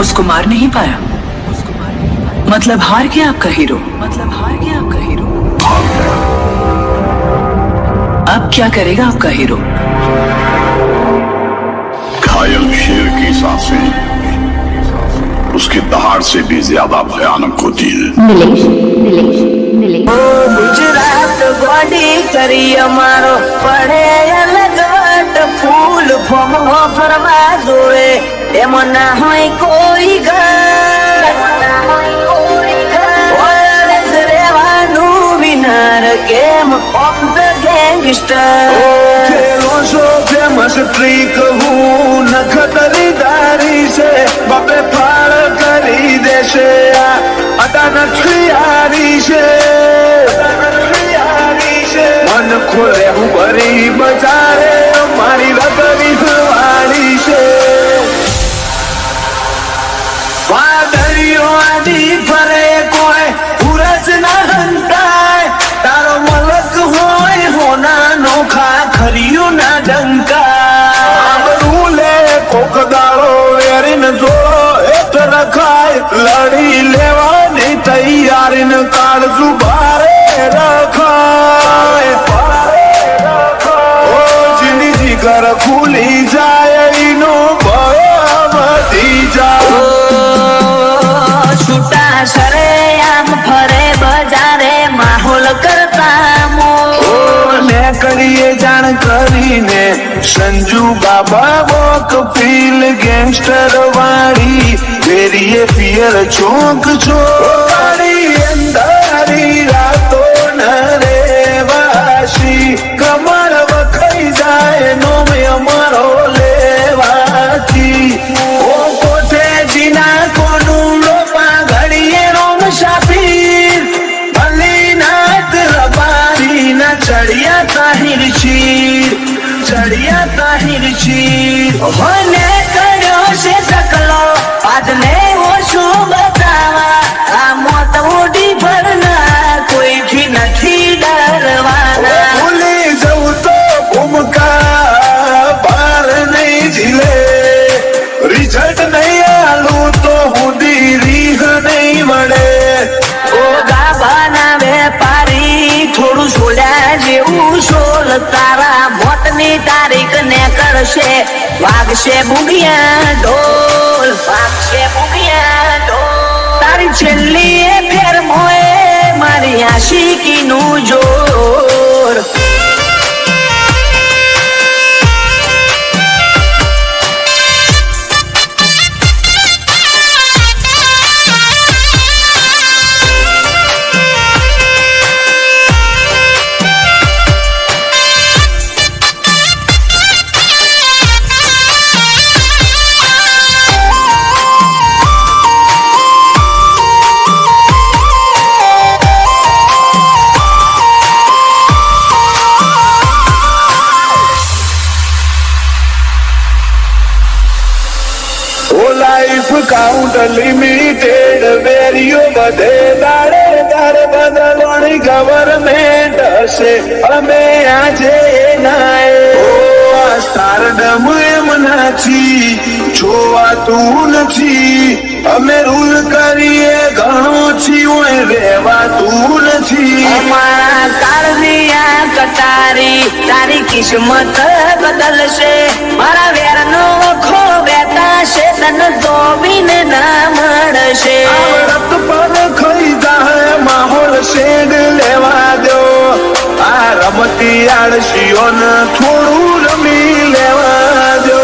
उसको मार नहीं पाया, मतलब हार गया आपका हीरो। अब क्या करेगा आपका हीरो? घायल शेर की सांसें उसकी दहाड़ से भी ज्यादा भयानक होती है। गुजरात गोडी करी અમારો પડે અલગટ ફૂલ ફમો ફરવા જોવે એમાં ના હોય કોઈ ઘર રેવાનું winner game of the gangster ખેલો છો ફેમસ ટ્રીક હું નખતરી દારી છે બાપે ફાળ કરી દેશે અદા નથી હારી છે મન ખોલે હું ભરી બજારે મારી રગડી વાળી છે વાદળીઓ આડી ફરે કોઈ ઉરજ ના હંતાય તારો મલક હોય હોના નોખા ખરીયું ના ડંકા રૂલે કોક દાળો વેરીને જોડો એટ રખાય લડી લેવાની તૈયારી ને કાળજુ ભારે રખાય ઓ જિંદગી ઘર ખુલી જાય એનો ભય વધી જાય છૂટા સરે આમ ફરે બજારે માહોલ કરતા મો ને કરીએ જાણ કરીને સંજુ બાબા વોક ફીલ ગેંગસ્ટર વાળી વેરીએ પિયર ચોક છો વાળી અંધારી રાતો ન રેવાશી કમળ વખાઈ જાય નો મેં અમારો લેવાથી ઓ કોઠે જીના કોનું લોપા ઘડીએ રોમ શાફીર ભલી નાત રબારી ના ચડિયા તાહિર ચીર મને કર્યો છે સકલો આજને ઓછું બતાવા આ મોત ઉડી ભરના કોઈથી નથી ડરવાના ભૂલી જવું તો ભૂમકા પાર નહીં ઝીલે રિઝલ્ટ નહીં આલું તો હુંડી રીહ નહીં મળે ઓ ગાભાના વેપારી થોડું છોડ્યા જેવું સોલ તારા મોતની તારીખ ને કરશે વાગશે બુગિયા ઢોલ તારી છેલ્લી એ ફેર મોએ મારી આશિકીનું જોર કાઉન્ટ લિમિટેડ વેરીઓ બધે દાડે દર બદલવાની ગવર્મેન્ટ હશે અમે આજે નાય સ્ટારડમ એમ નથી જોવાતું નથી અમે રૂલ કરીએ ઘણો છીએ રહેવાતું નથી અમારા કાળિયા કટારી તારી કિસ્મત બદલશે મારા વેરનો ખો બેતાશે તન જોવીને ના મળશે આવડત પર ખાઈ જાય માહોલ શેડ લેવા દો આ રમતી આળસીઓને થોડું રમી લેવા દો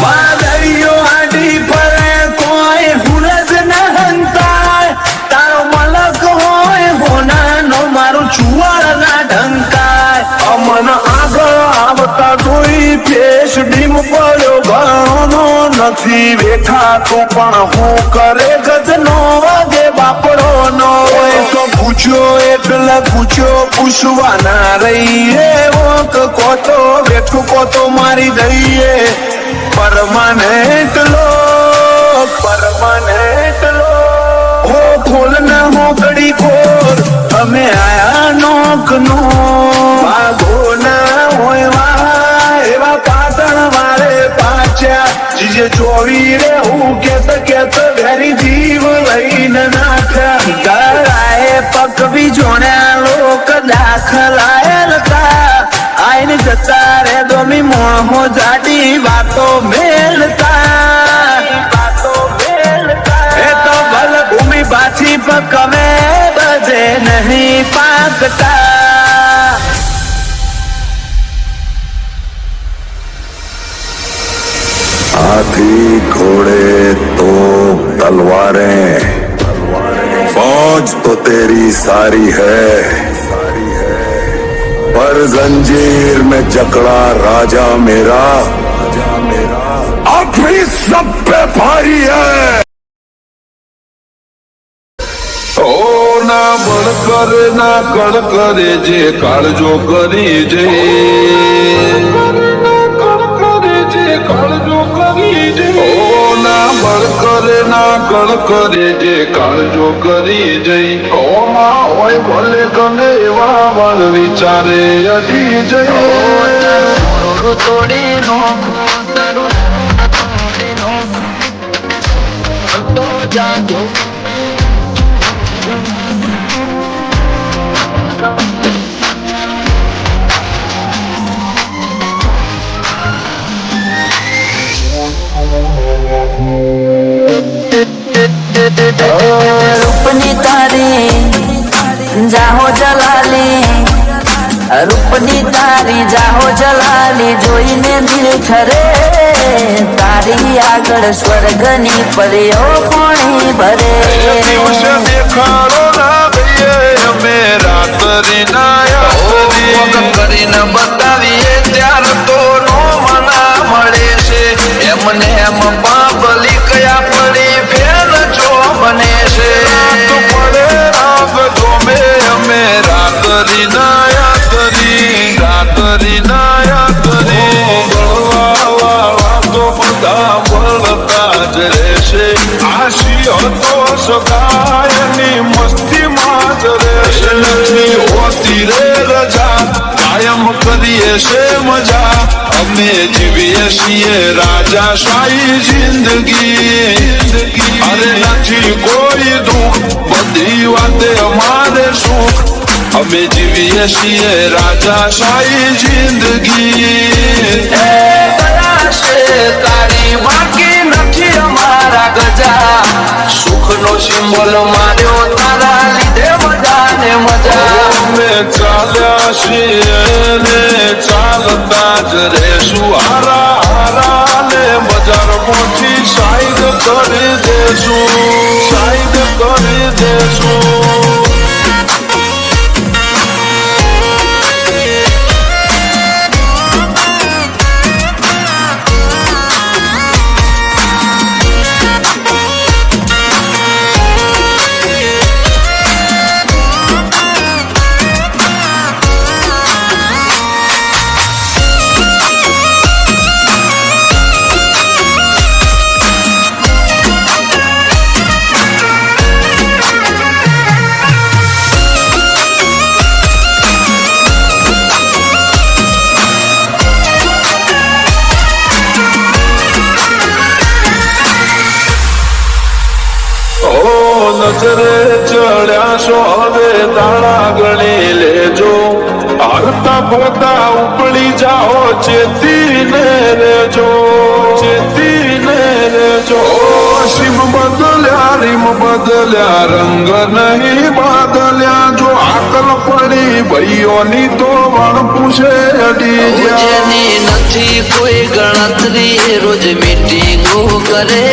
વાદળીઓ આડી ફરે કોઈ હુરજ ના હંતાય તારો મલક હોય હોનાનો મારું ચુવાડ ના ઢંકાય અમન આગળ આવતા જોઈ ફેસ ડીમ પડ્યો ઘણો નથી વેઠાતો પણ હું કરે ગજનો વાગે બાપડો નો હોય તો પૂછ્યો એટલે પૂછ્યો પૂછવા ના રહીએ વોક કોતો વેઠું કોતો મારી દઈએ પરમાનેન્ટ લો હો ખોલ ના હો કડી ખોલ અમે આયા નોક નો ભાગો ના હોય વાય ચોવી રે હું કેત ઘરી જીવ લઈને નાખ્યા ગળાએ પકવી જોણ્યા લોક દાખલાયેલ તા આઈને જતા રે દોમી મોહો જાડી વાતો મેળતા એ તો ભલ ભૂમિ પાછી પકવે બધે નહીં પાકતા हाथी घोड़े तो तलवारें फौज तो तेरी सारी है पर जंजीर में जकड़ा राजा मेरा अब भी सब पे भारी है ઓ ના બળ કરે ના કળ કરે જે કાળજો કરી જે ઓ ના બળ કરે ના કળ કરે જે કાળજો કરી જઈ ઓ માં હોય ભલે ગમે એવા બળ વિચારે અડી જઈ તોડી નો તો જાજો रूपनी तारी जाहो जलाली रूपनी तारी जाहो जलाली જોઈને દિલ ઠરે તારી આગળ સ્વર્ગની પરીઓ પાણી ભરે દિવસે દેખાડો ના ગઈએ અમે રાત્રિ ના કરીને બતાવીએ ત્યાર તો નો મના મળે છે એમને એમ બાબલી કયા પડી ફેર જો બને છે પડે રાગ જોમે અમે રાત્રિ ના તો બધા મળતા જ રહેશે આશીઓ તો સગાયની મસ્તીમાં જ રહેશે નથી હોતી રે રજા કાયમ કરીએ છે મજા અમે જીવીએ છીએ રાજા શાહી જિંદગી અરે નથી કોઈ દુઃખ બધી વાતે અમારે સુખ અમે જીવીએ છીએ રાજા શાહી જિંદગી તારી બાકી નથી અમારા ગજા સુખ નો સિમ્બોલ માર્યો તારા લીધે મજા ને મજા અમે ચાલ્યા છીએ ને ચાલતા જ રહેશું હારા ને બજાર પહોંચી સાઈડ કરી દેશું નજરે ચડ્યા છો હવે દાણા ગણી લેજો હારતા પોતા ઉપડી જાઓ ચેતીને રેજો સીમ બદલ્યા રીમ બદલ્યા રંગ નહીં બદલ્યા જો આકલ પડી ભાઈઓની તો વણ પૂછે અડી જેની નથી કોઈ ગણતરી રોજ મીટિંગો કરે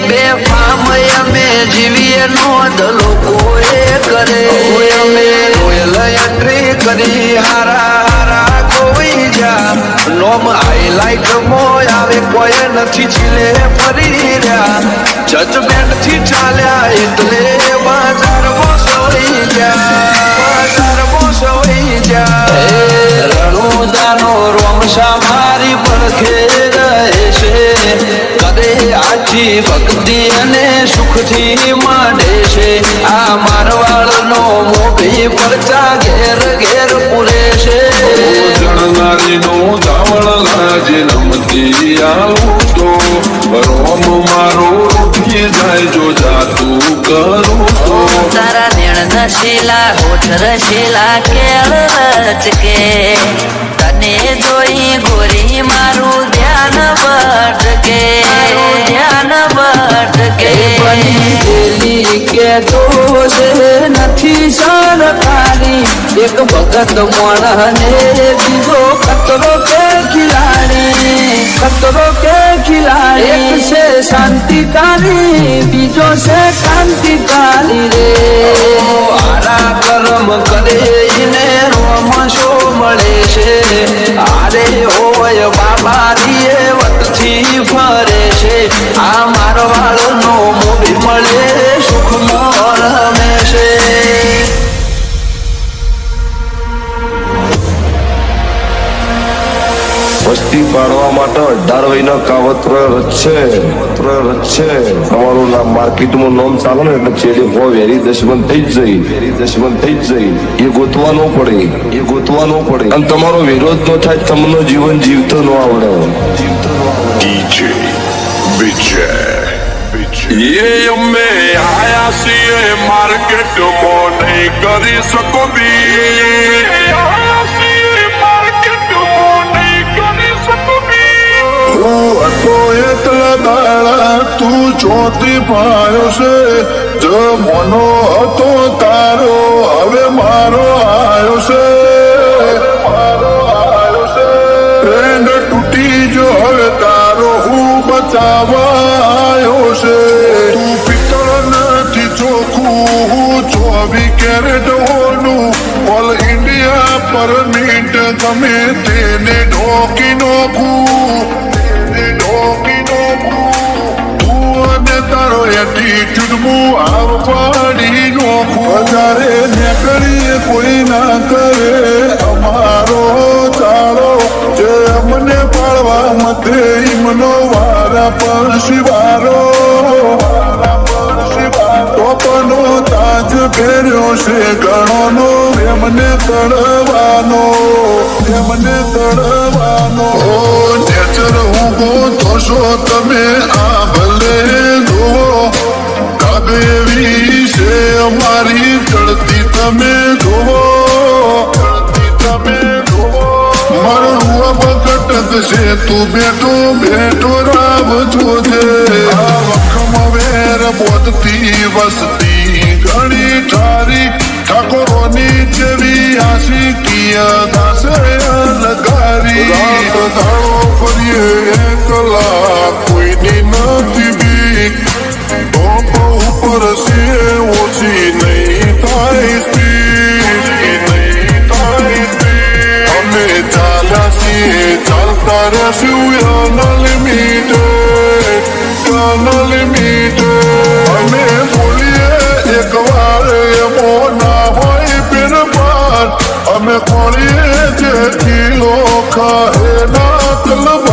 બે ફામ અમે જીવીએ નોંધ લોકોએ કરે અમે રોયલ એન્ટ્રી કરી હારા કોઈ જા નોમ હાઈલાઇટ મોય આવે કોઈ નથી છીલે ફરી રહ્યા જજમેન્ટ થી ચાલ્યા એટલે બજારમાં સોઈ ગયા રણુદાનો રોમશા મારી પડખે રહે છે કદે આજ સાચી ભક્તિ અને સુખથી માંડે છે આ મારવાડનો મોભી પરચા ઘેર ઘેર પૂરે છે જણનારીનો ધાવણ લાજે નમતી આવું તો રોમ મારો રૂઠી જાય જો જાતું કરું તો તારા નેણ નશીલા હોઠ રશીલા કેળ રચકે તને જોઈ ગોરી મારું ધ્યાન ભટકે બની ગયેલી કે દોષ નથી સરકારી એક ભગત મોણને બીજો ખતરો કે ખિલાડી એક છે શાંતિકારી બીજો છે ક્રાંતિકારી રે આરા કર્મ કરે ને રોમ શો મળે છે આરે હોય બાબારીએ વતથી ફરે છે આ મારવાડનો મોભી મળે સુખ રમે છે વસ્તી પાડવા માટે 18 વયના કાવત્ર રચશે તમારું નામ માર્કેટમાં નામ ચાલે ને એટલે ચેડે હો વેરી દશમન થઈ જ જઈ એ ગોતવાનું પડે અને તમારો વિરોધ નો થાય તમને જીવન જીવતો ન આવડે DJ Vijay. ये અમે આયા છીએ માર્કેટમાં નહીં કરી શકો એટલા દાડા તું ચોથી પાયો છે જમવાનો હતો તારો હવે મારો આવ્યો છે ટ્રેન્ડ તૂટી જો હવે તારો હું બચાવાયો છે તું પિત્તળ નથી ચોખ્ખું હું 24 કેરેટ હોનું ઓલ ઇન્ડિયા પરમિટ ગમે તેને ઢોકી નોખું તારો એટીટ્યુડ હું આવવાડી નોખું વધારે નેકડીએ કોઈ ના કરે અમારો ચાલો જે અમને પાડવા મતે ઈમનો વારા પર શિવારો ટોપનો તાજ પહેર્યો છે ગણોનો એમને તળવાનો નેચર હું ગોતો છો તમે આ ભલે જુઓ કાગેવી છે અમારી ચડતી તમે જુઓ મારું બકટક છે તું બેઠો રાવ જોજે આ વખમાં વેર બોધતી વસતી ઘણી ઠારી ઠાકોરોની જેવી આશિકીય દાસે અલગારી રાત ધાડો ફરીએ એકલા કોઈની નથી બીક ટોપ ઉપર છે ઓછી નહીં થાય સ્પીડ અમે ચાલ્યા છીએ ચાલતા રહેશું અનલિમિટેડ અમે બોલીએ એક વાર એમો ના હોય ફેરફાર અમે ખોલીએ જેથી લોખા એના કલમ